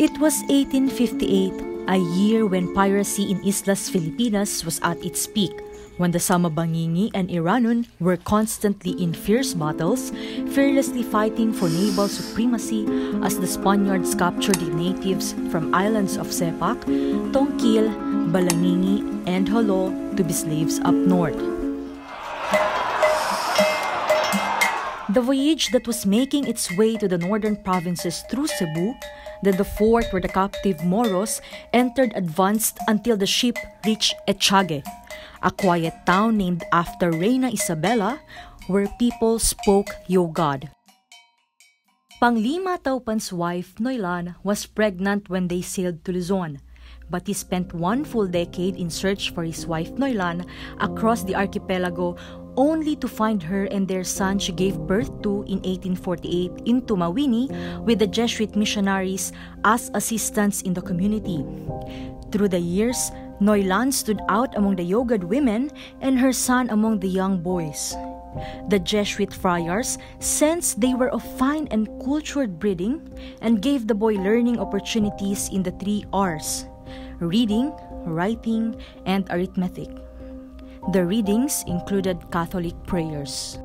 It was 1858, a year when piracy in Islas Filipinas was at its peak, when the Sama Banguingi and Iranon were constantly in fierce battles, fearlessly fighting for naval supremacy as the Spaniards captured the natives from islands of Sepac, Tonquil, Balanguingi, and Jolo to be slaves up north. The voyage that was making its way to the northern provinces through Cebu, then the fort where the captive Moros entered advanced until the ship reached Echage, a quiet town named after Reina Isabella, where people spoke Yogad. Panglima Taupan's wife, Noilan, was pregnant when they sailed to Luzon, but he spent one full decade in search for his wife Noilan across the archipelago, only to find her and their son she gave birth to in 1848 in Tumawini with the Jesuit missionaries as assistants in the community. Through the years, Noilan stood out among the Yogad women and her son among the young boys. The Jesuit friars sensed they were of fine and cultured breeding and gave the boy learning opportunities in the 3 R's: reading, writing, and arithmetic. The readings included Catholic prayers.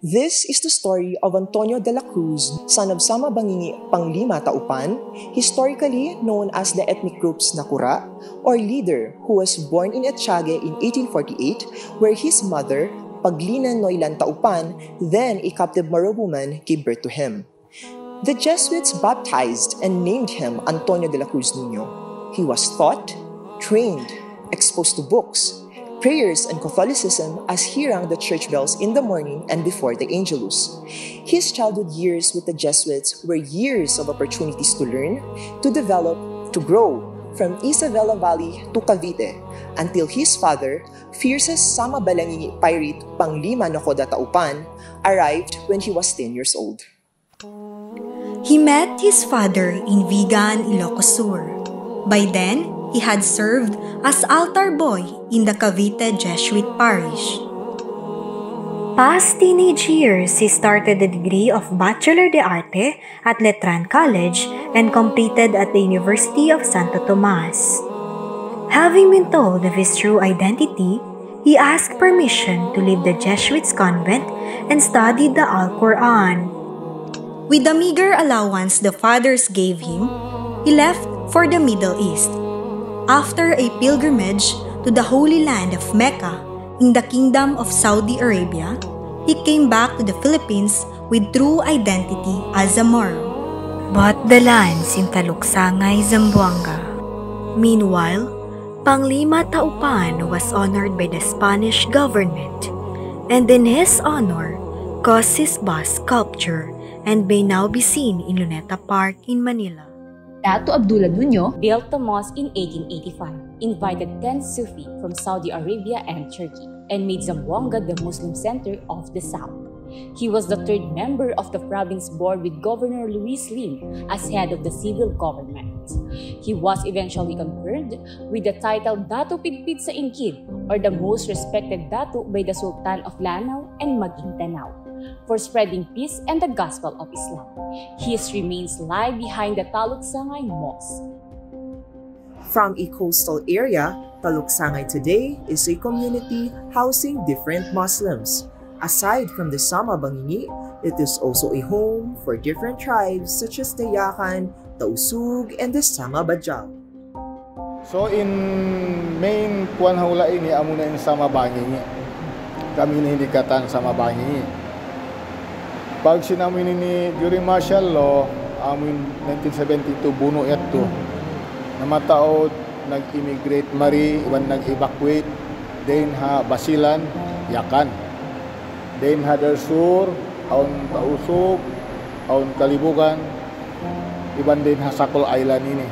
This is the story of Antonio de la Cruz, son of Sama Banguingi Panglima Taupan, historically known as the ethnic group's Nakura, or leader, who was born in Echage in 1848, where his mother, Paglina Noilan Taupan, then a captive Moro woman, gave birth to him. The Jesuits baptized and named him Antonio de la Cruz Nuño. He was taught, trained, exposed to books, prayers, and Catholicism as he rang the church bells in the morning and before the Angelus. His childhood years with the Jesuits were years of opportunities to learn, to develop, to grow, from Isabela Valley to Cavite, until his father, fiercest Sama Balanguingi pirate Panglima Julano Taupan, arrived when he was 10 years old. He met his father in Vigan, Ilocos Sur. By then, he had served as altar boy in the Cavite Jesuit parish. Past teenage years, he started the degree of Bachelor de Arte at Letran College and completed at the University of Santo Tomas. Having been told of his true identity, he asked permission to leave the Jesuits' convent and studied the Alquran. With the meager allowance the fathers gave him, he left for the Middle East. After a pilgrimage to the Holy Land of Mecca in the Kingdom of Saudi Arabia, he came back to the Philippines with true identity as a Moro. Bought the lands in Taluksangay, Zamboanga. Meanwhile, Panglima Taupan was honored by the Spanish government, and in his honor, caused his bust sculpture and may now be seen in Luneta Park in Manila. Datu Abdullah Nuño built the mosque in 1885, invited 10 Sufi from Saudi Arabia and Turkey, and made Zamboanga the Muslim center of the South. He was the 3rd member of the province board with Governor Luis Lim as head of the civil government. He was eventually conferred with the title Datu Pidpid sa Ingkid, or the most respected Datu by the Sultan of Lanao and Maguindanao, for spreading peace and the gospel of Islam. His remains lie behind the Taluksangay Mosque. From a coastal area, Taluksangay today is a community housing different Muslims. Aside from the Sama Banguingi, it is also a home for different tribes such as the Yakan, the Usug, and the Sama Bajau. So in main kuan hula ini amuna in Sama Banguingi. Kami hinihikatan Sama Banguingi. Pag sinamin ni during martial law, amin 1972 buno ito. Namataod, nag-immigrate mari, iwan nag-evacuate, then ha Basilan, Yakan. Then ha Darsur, aun Tausog, aun Kalibugan, iban din ha Sakol Island ini.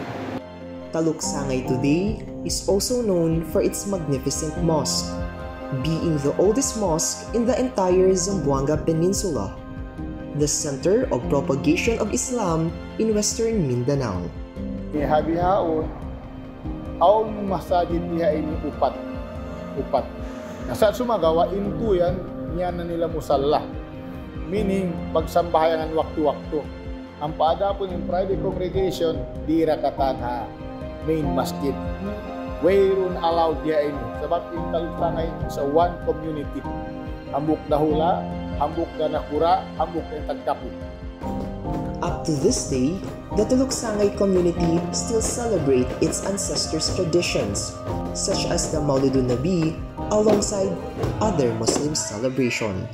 Taluksangay today is also known for its magnificent mosque, being the oldest mosque in the entire Zamboanga Peninsula, the center of propagation of Islam in Western Mindanao. Habihaon, aon masajid niya ini upat. Nasa sumagawa into yan, niyan na nila musalla. Meaning, pagsambahayan waktu-waktu. ang paada po ng private congregation, di rakatan ha main masjid. Wayron allowed dia ini. Sebab in Taluksangay sa one community. Hambuk na hula, hambuk na nakura, hambuk na tagkapo. Up to this day, the Taluksangay community still celebrate its ancestors' traditions, such as the Maulidun Nabi, alongside other Muslim celebrations.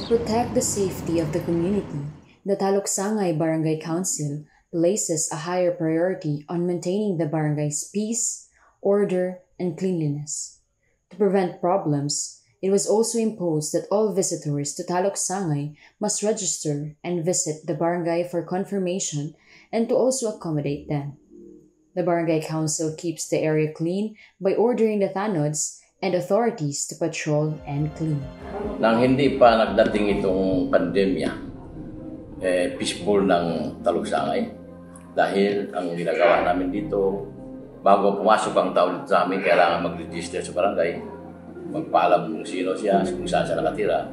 To protect the safety of the community, the Taluksangay Barangay Council places a higher priority on maintaining the barangay's peace, order, and cleanliness. To prevent problems, it was also imposed that all visitors to Taluksangay must register and visit the barangay for confirmation and to also accommodate them. The Barangay Council keeps the area clean by ordering the tanods and authorities to patrol and clean. Nang hindi pa nagdating itong pandemya, peaceful ng Taluksangay. Dahil ang ginagawa namin dito, bago pumasok ang tao dito sa amin, kailangan mag-register sa barangay, magpaalam kung sino siya, kung saan siya nakatira.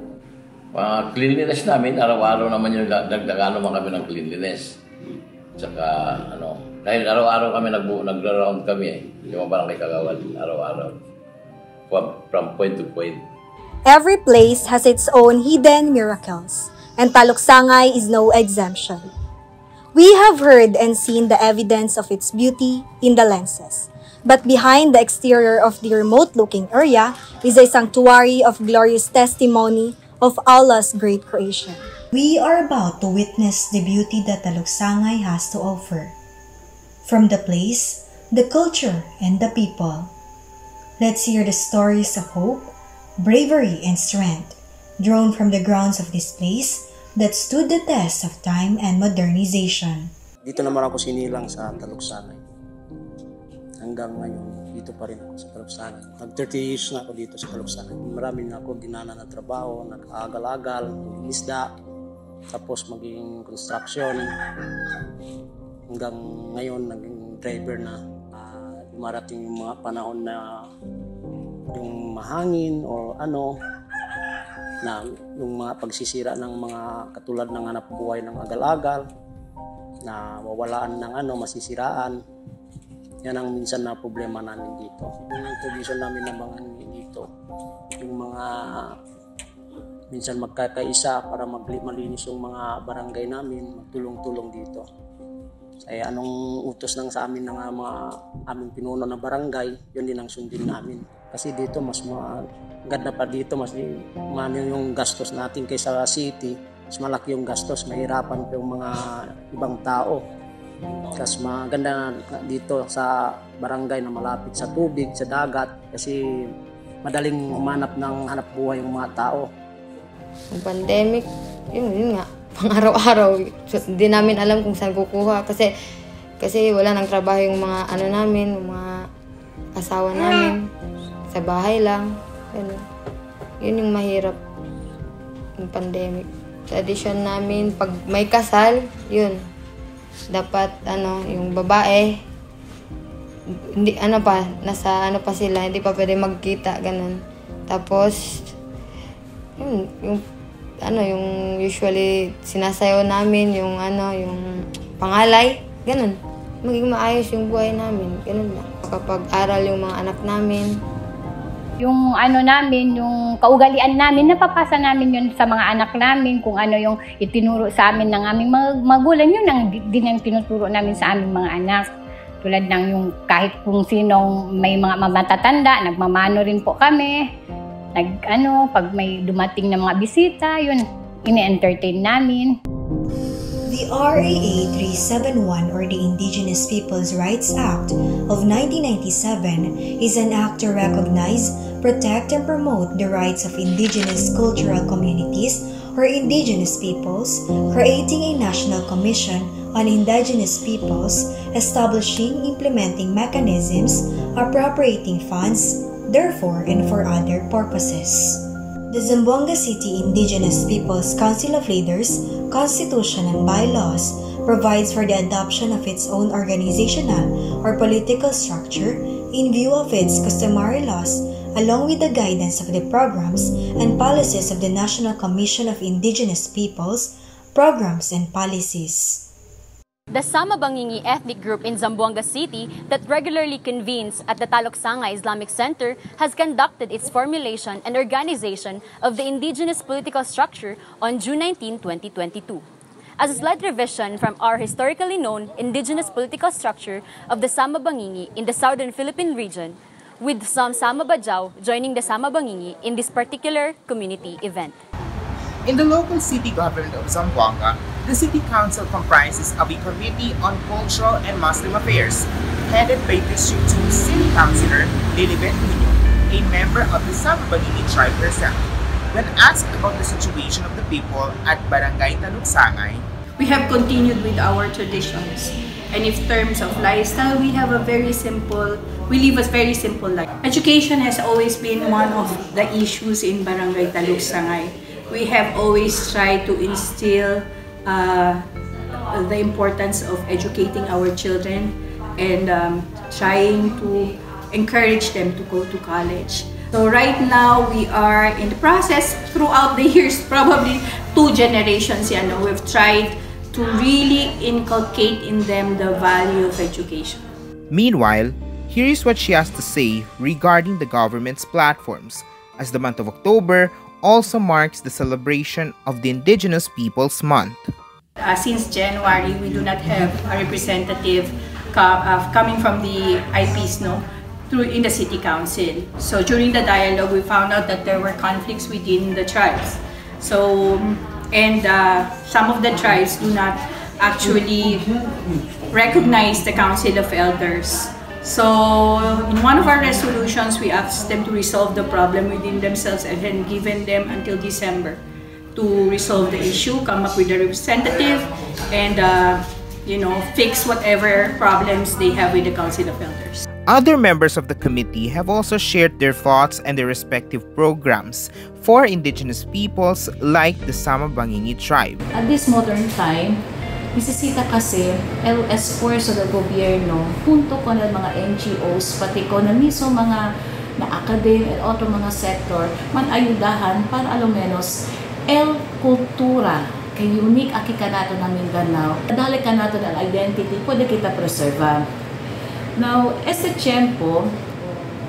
Cleanliness namin, araw-araw naman yung dagdagan naman kami ng cleanliness. Saka, dahil araw-araw kami nagra-round kami, yung mga barangay kagawad, araw-araw. From point to point. Every place has its own hidden miracles, and Taluksangay is no exemption. We have heard and seen the evidence of its beauty in the lenses. But behind the exterior of the remote-looking area is a sanctuary of glorious testimony of Allah's great creation. We are about to witness the beauty that Taluksangay has to offer. From the place, the culture, and the people. Let's hear the stories of hope, bravery, and strength drawn from the grounds of this place that stood the test of time and modernization. Dito naman ako sinilang sa Taluksangay. Hanggang ngayon, dito pa rin ako sa Taluksangay. Nag-30 years na ako dito sa Taluksangay. Marami na ako dinana na trabaho, nag-aagal-agal, isda, tapos maging construction. Hanggang ngayon, naging driver na. Dumarating yung mga panahon na yung mahangin o na yung mga pagsisira ng mga katulad ng hanap buhay ng agal-agal na wawalaan ng masisiraan. Yan ang minsan na problema namin dito. Yung tradition namin ng mga dito, yung mga minsan magkakaisa para malinis yung mga barangay namin, magtulong-tulong dito. Kaya anong utos ng sa amin ng mga aming pinuno ng barangay, yun din ang sundin namin. Kasi dito mas ganda pa dito, mas yung gastos natin kaysa city, mas malaki yung gastos, mahirapan pa yung mga ibang tao. Kasi maganda dito sa barangay na malapit sa tubig, sa dagat, kasi madaling humanap ng hanap buhay yung mga tao. Yung pandemic, yun nga, pang araw-araw, hindi namin alam kung saan kukuha kasi wala nang trabaho yung mga namin, yung mga asawa namin, sa bahay lang. Yun yung mahirap, yung pandemic. Tradition namin, pag may kasal, yun, dapat yung babae, hindi nasa pa sila, hindi pa pwede magkita, ganun. Tapos yung usually sinasayaw namin yung pangalay, ganun. Maging maayos yung buhay namin, ganun lang. Kapag-aral yung mga anak namin. Yung namin, yung kaugalian namin, napapasa namin yun sa mga anak namin, kung yung itinuro sa amin ng aming magulang, yun ang din ang tinuturo namin sa aming mga anak. Tulad ng yung kahit kung sinong may mga matatanda, nagmamano rin po kami. Pag may dumating na mga bisita, yun, ini-entertain namin. The RA 371, or the Indigenous Peoples' Rights Act of 1997, is an act to recognize, protect, and promote the rights of indigenous cultural communities or indigenous peoples, creating a national commission on indigenous peoples, establishing implementing mechanisms, appropriating funds, therefore and for other purposes. The Zamboanga City Indigenous Peoples Council of Leaders, Constitution and Bylaws provides for the adoption of its own organizational or political structure in view of its customary laws along with the guidance of the programs and policies of the National Commission of Indigenous Peoples, programs and policies. The Sama Banguingi ethnic group in Zamboanga City that regularly convenes at the Taluksangay Islamic Center has conducted its formulation and organization of the indigenous political structure on June 19, 2022. As a slight revision from our historically known indigenous political structure of the Sama Banguingi in the southern Philippine region, with some Sama Bajau joining the Sama Banguingi in this particular community event. In the local city government of Zamboanga, the City Council comprises of a Committee on Cultural and Muslim Affairs, headed by District 2 City Councilor Emilio Nuño, a member of the Sama Banguingi tribe herself. When asked about the situation of the people at Barangay Taluksangay, we have continued with our traditions. And in terms of lifestyle, we live a very simple life. Education has always been one of the issues in Barangay Taluksangay. We have always tried to instill the importance of educating our children and trying to encourage them to go to college. So right now, we are in the process, throughout the years, probably 2 generations, we've tried to really inculcate in them the value of education. Meanwhile, here is what she has to say regarding the government's platforms, as the month of October also marks the celebration of the Indigenous Peoples Month. Since January, we do not have a representative coming from the IPs in the City Council. So during the dialogue, we found out that there were conflicts within the tribes. So, and some of the tribes do not actually recognize the Council of Elders. So in one of our resolutions, we asked them to resolve the problem within themselves and then given them until December to resolve the issue, come up with a representative, and fix whatever problems they have with the Council of Elders. Other members of the committee have also shared their thoughts and their respective programs for indigenous peoples like the Sama Banguingi tribe. At this modern time, bisisita kasi el esfuerzo del gobyerno junto con el mga NGOs pati con el mismo mga na academic at otro mga sector man ayudahan para alo menos el kultura kay unique aki kanato ng Mindanao dali kanato ng identity pwede kita preserva. Now, este tiempo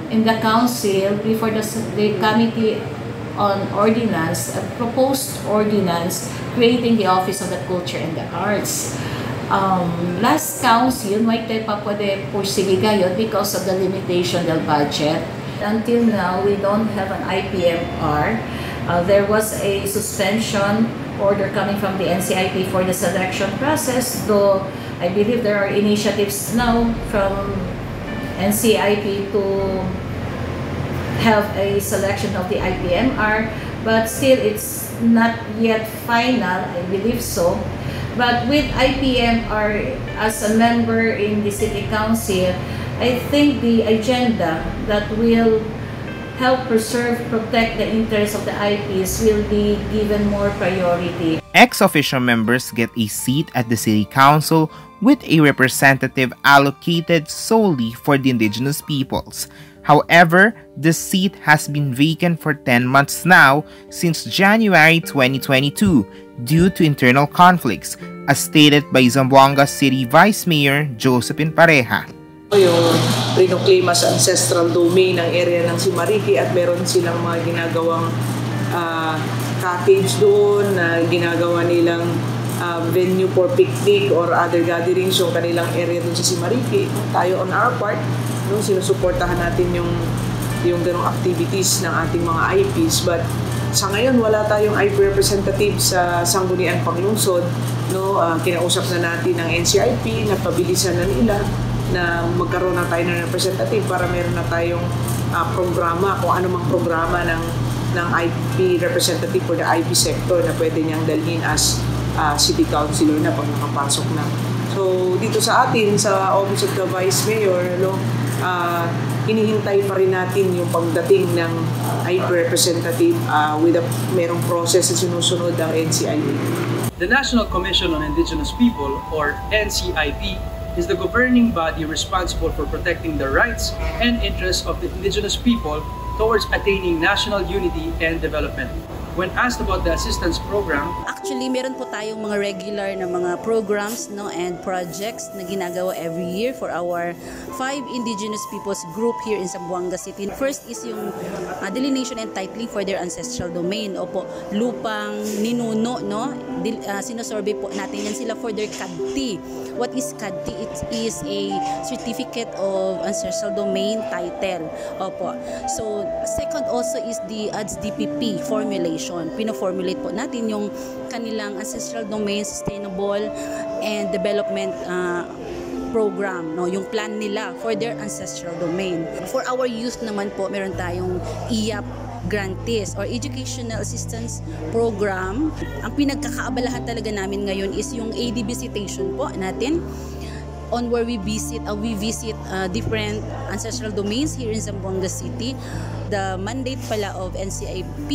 in the council before the committee on ordinance, a proposed ordinance creating the Office of the Culture and the Arts. Last council, may tayo pa pwede pursige gayon because of the limitation del budget. Until now, we don't have an IPMR. There was a suspension order coming from the NCIP for the selection process, though I believe there are initiatives now from NCIP to have a selection of the IPMR, but still it's not yet final, I believe so. But with IPMR as a member in the City Council, I think the agenda that will help preserve, protect the interests of the IPs will be given more priority. Ex-official members get a seat at the City Council with a representative allocated solely for the indigenous peoples. However, the seat has been vacant for 10 months now since January 2022 due to internal conflicts, as stated by Zamboanga City Vice Mayor Josephine Pareja. Yung rinoclaim as ancestral domain ng area ng Simariki at meron silang mga ginagawang cottage doon na ginagawa nilang venue for picnic or other gatherings yung kanilang area doon sa Simariki. Tayo on our part, sinusuportahan natin yung ganong activities ng ating mga IPs, but sa ngayon wala tayong IP representative sa Sangguniang Panlungsod. Kinausap na natin ng NCIP, napabilisan na nila na magkaroon na tayo ng representative para meron na tayong programa, kung ano mang programa ng IP representative for the IP sector na pwede niyang dalhin as city councilor na pag nakapasok na. So dito sa atin, sa Office of the Vice Mayor, hinihintay pa rin natin yung pagdating ng IP representative with merong process na sinusunod ang NCIP. The National Commission on Indigenous People, or NCIP, is the governing body responsible for protecting the rights and interests of the indigenous people towards attaining national unity and development. When asked about the assistance program, actually meron po tayong mga regular na mga programs and projects na ginagawa every year for our 5 indigenous peoples group here in Zamboanga City. First is yung delineation and titling for their ancestral domain. Opo, lupang ninuno, sinosurvey po natin yan sila for their kadti. What is kadti? It is a certificate of ancestral domain title. Opo. So, second also is the ADS-DPP formulation. Pino-formulate po natin yung kanilang ancestral domain, sustainable and development program, yung plan nila for their ancestral domain. For our youth naman po, meron tayong IAP grantees or Educational Assistance Program. Ang pinagkakaabalahan talaga namin ngayon is yung AD visitation po natin, on where we visit different ancestral domains here in Zamboanga City. The mandate pala of NCIP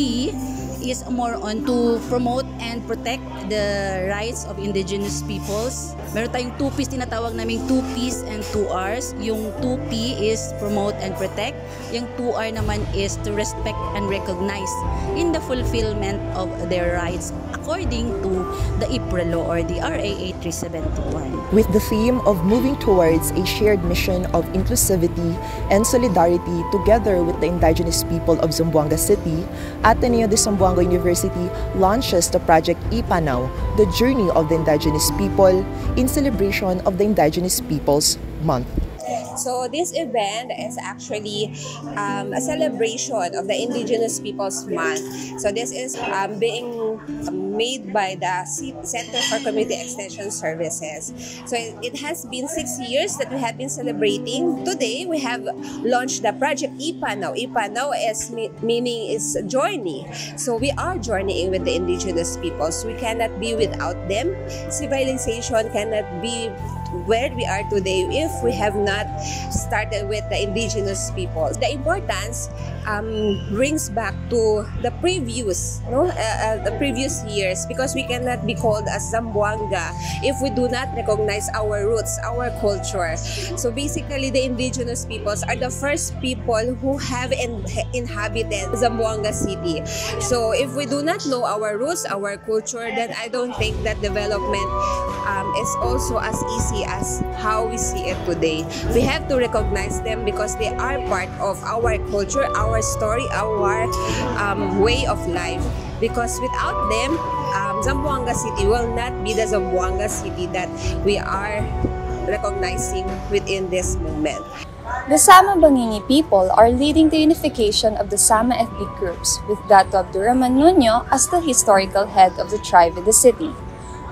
is more on to promote and protect the rights of indigenous peoples. Meron tayong 2Ps, tinatawag naming 2Ps and 2Rs. Yung 2P is promote and protect. Yung 2R naman is to respect and recognize in the fulfillment of their rights according to the IPRA law or the RA 8371. With the theme of moving towards a shared mission of inclusivity and solidarity together with the indigenous people of Zamboanga City, Ateneo de Zamboanga University launches the project Ipanaw, the journey of the indigenous people, in celebration of the Indigenous Peoples Month. So this event is actually a celebration of the Indigenous Peoples Month. So this is being made by the Center for Community Extension Services. So it has been 6 years that we have been celebrating. Today we have launched the project Ipanaw. Ipanaw is meaning is journey. So we are journeying with the indigenous peoples. We cannot be without them. Civilization cannot be where we are today if we have not started with the indigenous people. The importance brings back to the previous years, because we cannot be called as Zamboanga if we do not recognize our roots, our culture. So basically, the indigenous peoples are the first people who have inhabited Zamboanga City. So if we do not know our roots, our culture, then I don't think that development is also as easy as how we see it today. We have to recognize them because they are part of our culture, our story, our way of life. Because without them, Zamboanga City will not be the Zamboanga City that we are recognizing within this moment. The Sama Banguingi people are leading the unification of the Sama ethnic groups, with Datu Abdullah Nuño as the historical head of the tribe in the city,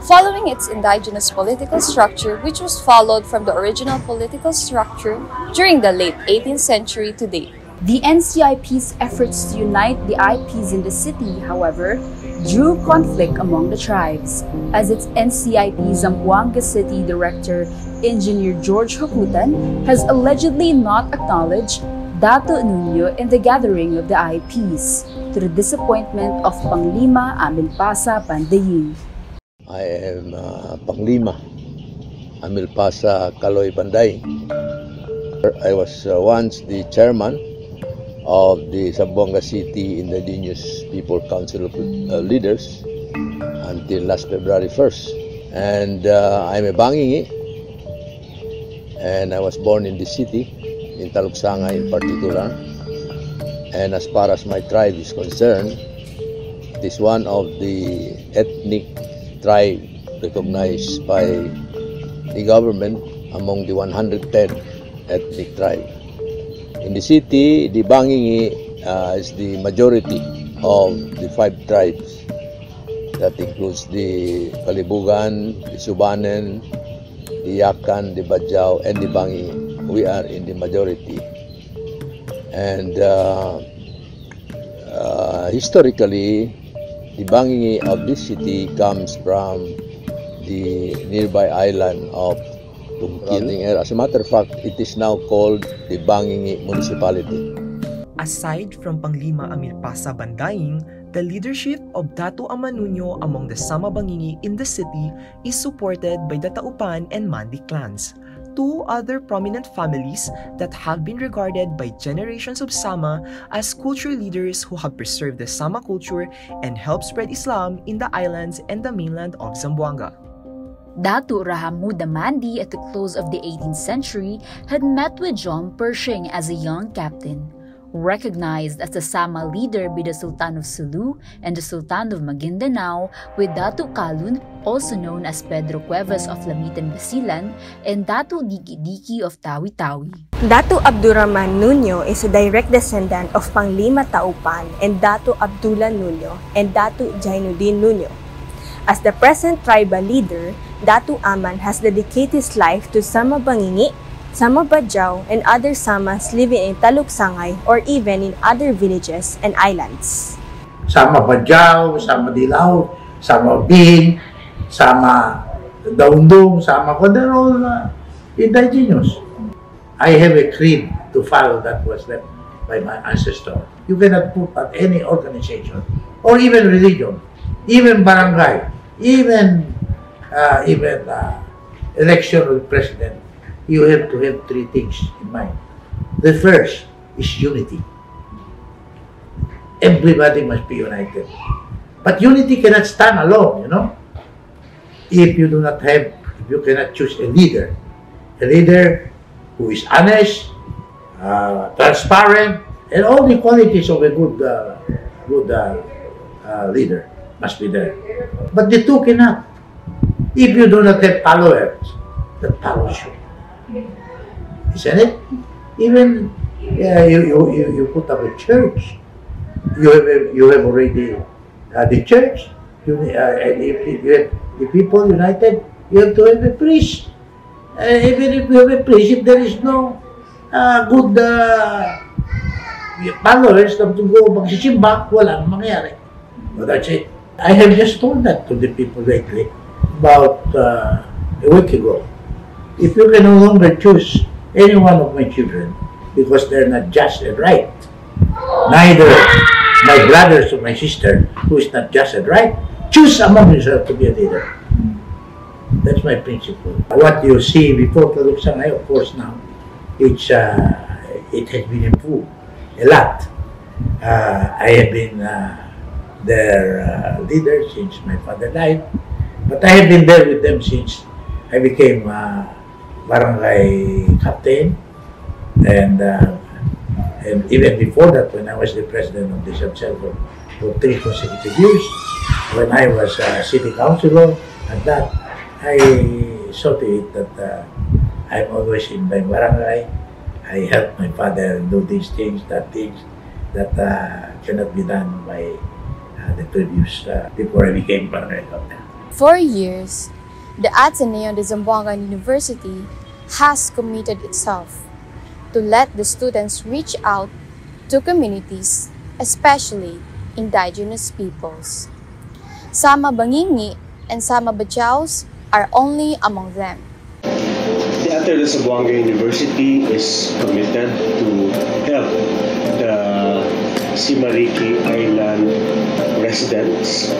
following its indigenous political structure, which was followed from the original political structure during the late 18th century to date. The NCIP's efforts to unite the IPs in the city, however, drew conflict among the tribes, as its NCIP Zamboanga City Director, Engineer George Hakutan, has allegedly not acknowledged Datu Nuño in the gathering of the IPs, to the disappointment of Panglima Amilpasa Pandayin. I am Panglima Amilpasa Kaloy Panday. I was once the chairman of the Zamboanga City Indigenous People Council of Leaders until last February 1st. And I'm a Banguingi, and I was born in the city, in Taluksangay in particular. And as far as my tribe is concerned, it is one of the ethnic tribe recognized by the government among the 110 ethnic tribes. In the city, the Banguingi is the majority of the 5 tribes. That includes the Kalibugan, the Subanen, the Yakan, the Bajau, and the Banguingi. We are in the majority. And historically, the Banguingi of this city comes from the nearby island of Tonquil. As a matter of fact, it is now called the Banguingi Municipality. Aside from Panglima Amilpasa Bandaying, the leadership of Datu Abdullah Nuño among the Sama Banguingi in the city is supported by the Taupan and Mandi clans. two other prominent families that have been regarded by generations of Sama as cultural leaders who have preserved the Sama culture and helped spread Islam in the islands and the mainland of Zamboanga. Datu Rahamuda Mandi at the close of the 18th century had met with John Pershing as a young captain. Recognized as the Sama leader by the Sultan of Sulu and the Sultan of Maguindanao, with Datu Kalun, also known as Pedro Cuevas of Lamitan Basilan, and Datu Diki-Diki of Tawi-Tawi. Datu Abdullah Nuño is a direct descendant of Panglima Taupan and Datu Abdullah Nuño and Datu Jainuddin Nuño. As the present tribal leader, Datu Aman has dedicated his life to Sama Banguingi, Sama Bajau, and other Samas living in Taluksangay or even in other villages and islands. Sama Bajau, Sama Dilaw, Sama Bing, Sama Daundong, Sama ko, they're all indigenous. I have a creed to follow that was left by my ancestor. You cannot put at any organization or even religion, even barangay, even election of the president. You have to have three things in mind. The first is unity. Everybody must be united. But unity cannot stand alone, you know. If you cannot choose a leader who is honest, transparent, and all the qualities of a good leader must be there. But the two cannot. If you do not have followers, that follows you. Isn't it? Even you put up a church. You have already the church. If you have the people united, you have to have a priest. Even if you have a priest, if there is no good followers to go magsisimba, walang mangyari. So that's it. I have just told that to the people lately about a week ago. If you can no longer choose any one of my children because they're not just and right, neither my brothers or my sister who is not just and right, choose among yourself to be a leader. That's my principle. What you see before Taluksangay, of course, now it has been improved a lot. I have been their leader since my father died, but I have been there with them since I became barangay captain, and even before that, when I was the president of the Subcelso for 3 consecutive years, when I was city councilor, at that I saw to it that I'm always in my barangay. I help my father do these things, that cannot be done by the previous before I became barangay captain. For years, the Ateneo de Zamboanga University has committed itself to let the students reach out to communities, especially indigenous peoples. Sama Banguingi and Sama Bajaus are only among them. The Ateneo de Zamboanga University is committed to help the Simariki Island residents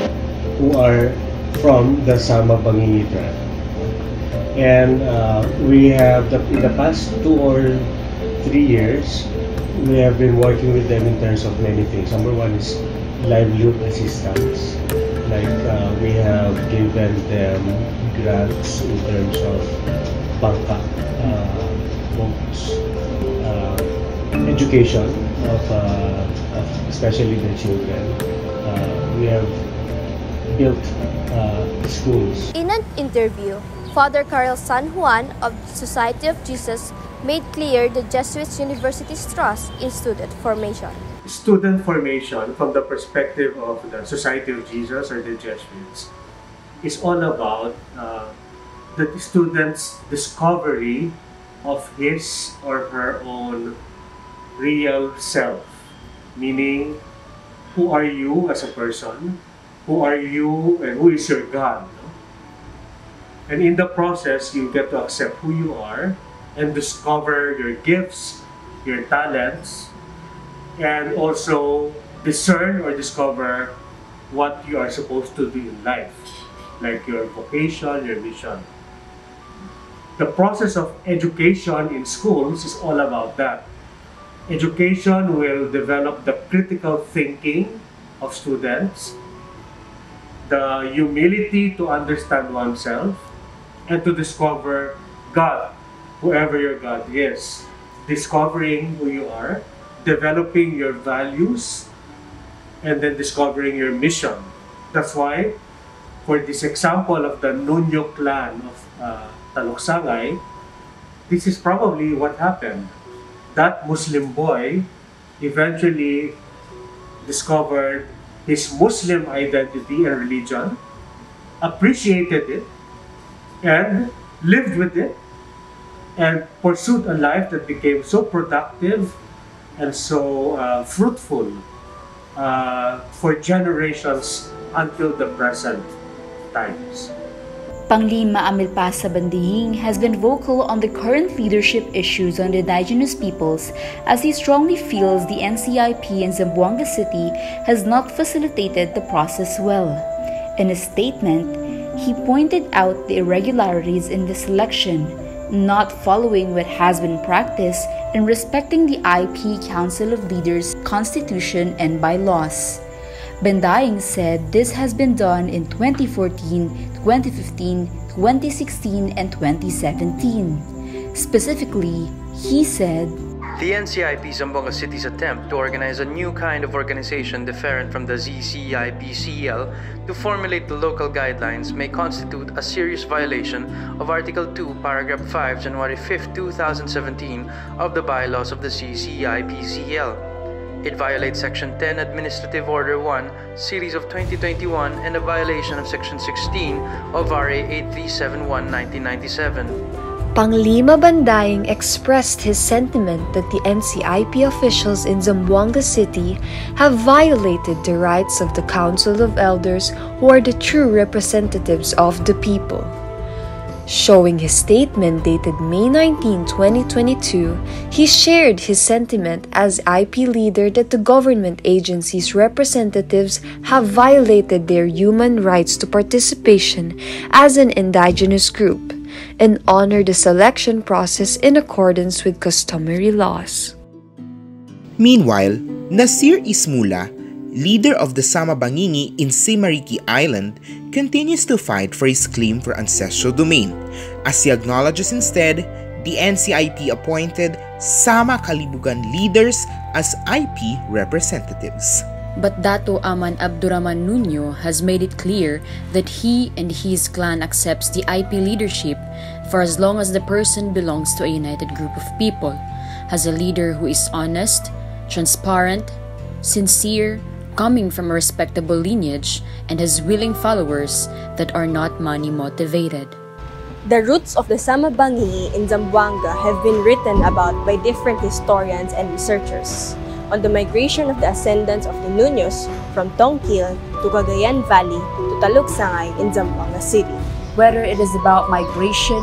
who are from the Sama Banguingi tribe. And we have, in the past 2 or 3 years, we have been working with them in terms of many things. Number one is livelihood assistance. Like we have given them grants in terms of bangka, books, education of especially the children. We have built schools. In an interview, Father Carl San Juan of the Society of Jesus made clear the Jesuit University's trust in student formation. Student formation from the perspective of the Society of Jesus or the Jesuits is all about the student's discovery of his or her own real self, meaning who are you as a person, who are you and who is your God. And in the process, you get to accept who you are and discover your gifts, your talents, and also discern or discover what you are supposed to do in life, like your vocation, your mission. the process of education in schools is all about that. Education will develop the critical thinking of students, the humility to understand oneself, and to discover God, whoever your God is. Discovering who you are, developing your values, and then discovering your mission. That's why, for this example of the Nuño clan of Taluksangay, this is probably what happened. That Muslim boy eventually discovered his Muslim identity and religion, appreciated it, and lived with it, and pursued a life that became so productive and so fruitful for generations until the present times. Panglima Julano Banguingi has been vocal on the current leadership issues on the indigenous peoples, as he strongly feels the NCIP in Zamboanga City has not facilitated the process well. In a statement, he pointed out the irregularities in the selection, not following what has been practiced and respecting the IP Council of Leaders, Constitution, and bylaws. Banguingi said this has been done in 2014, 2015, 2016, and 2017. Specifically, he said, the NCIP Zamboanga City's attempt to organize a new kind of organization different from the ZCIP-CEL to formulate the local guidelines may constitute a serious violation of Article 2, Paragraph 5, January 5, 2017 of the bylaws of the ZCIP-CEL. It violates Section 10 Administrative Order 1, Series of 2021, and a violation of Section 16 of RA 8371/1997. Panglima Banguingi expressed his sentiment that the NCIP officials in Zamboanga City have violated the rights of the Council of Elders, who are the true representatives of the people. Showing his statement dated May 19, 2022, he shared his sentiment as IP leader that the government agencies' representatives have violated their human rights to participation as an indigenous group and honor the selection process in accordance with customary laws. Meanwhile, Nasir Ismula, leader of the Sama Banguingi in Jolo Island, continues to fight for his claim for ancestral domain, as he acknowledges instead the NCIP appointed Sama Kalibugan leaders as IP representatives. But Datu Abdullah Nuño has made it clear that he and his clan accepts the IP leadership for as long as the person belongs to a united group of people, has a leader who is honest, transparent, sincere, coming from a respectable lineage, and has willing followers that are not money-motivated. The roots of the Sama Banguingi in Zamboanga have been written about by different historians and researchers on the migration of the ascendants of the Nuños from Tonquil to Cagayan Valley to Taluksangay in Zamboanga City. Whether it is about migration,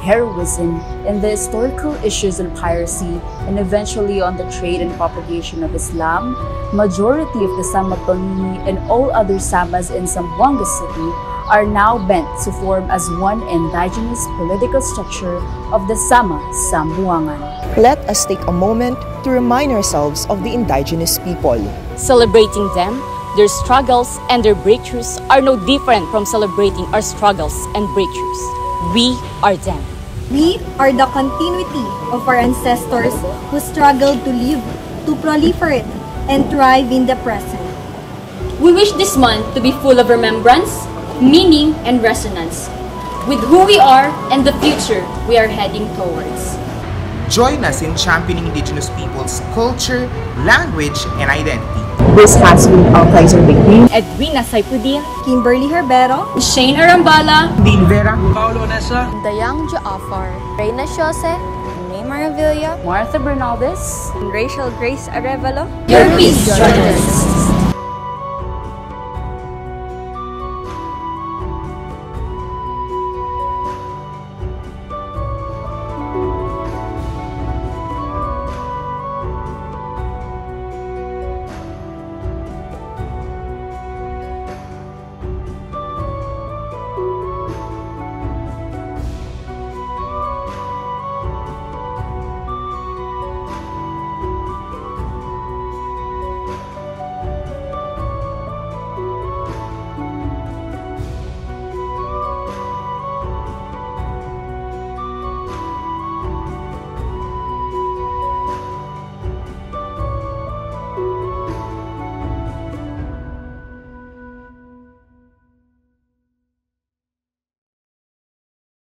heroism, and the historical issues on piracy, and eventually on the trade and propagation of Islam, majority of the Sama Banguingi and all other Samas in Zamboanga City are now bent to form as one indigenous political structure of the Sama Samboangan. Let us take a moment to remind ourselves of the indigenous people. Celebrating them, their struggles and their breakthroughs are no different from celebrating our struggles and breakthroughs. We are them. We are the continuity of our ancestors who struggled to live, to proliferate, and thrive in the present. We wish this month to be full of remembrance, meaning, and resonance with who we are and the future we are heading towards. Join us in championing indigenous people's culture, language, and identity. This has been Alkaiser Bigby, Edwina Saipudin, Kimberly Herbero, Shane Arambala, Dean Vera, Paulo Nessa, Dayang Jaafar, Reyna Jose, May Maravilla, Martha Bernaldez, and Rachel Grace Arevalo. your peace journalists.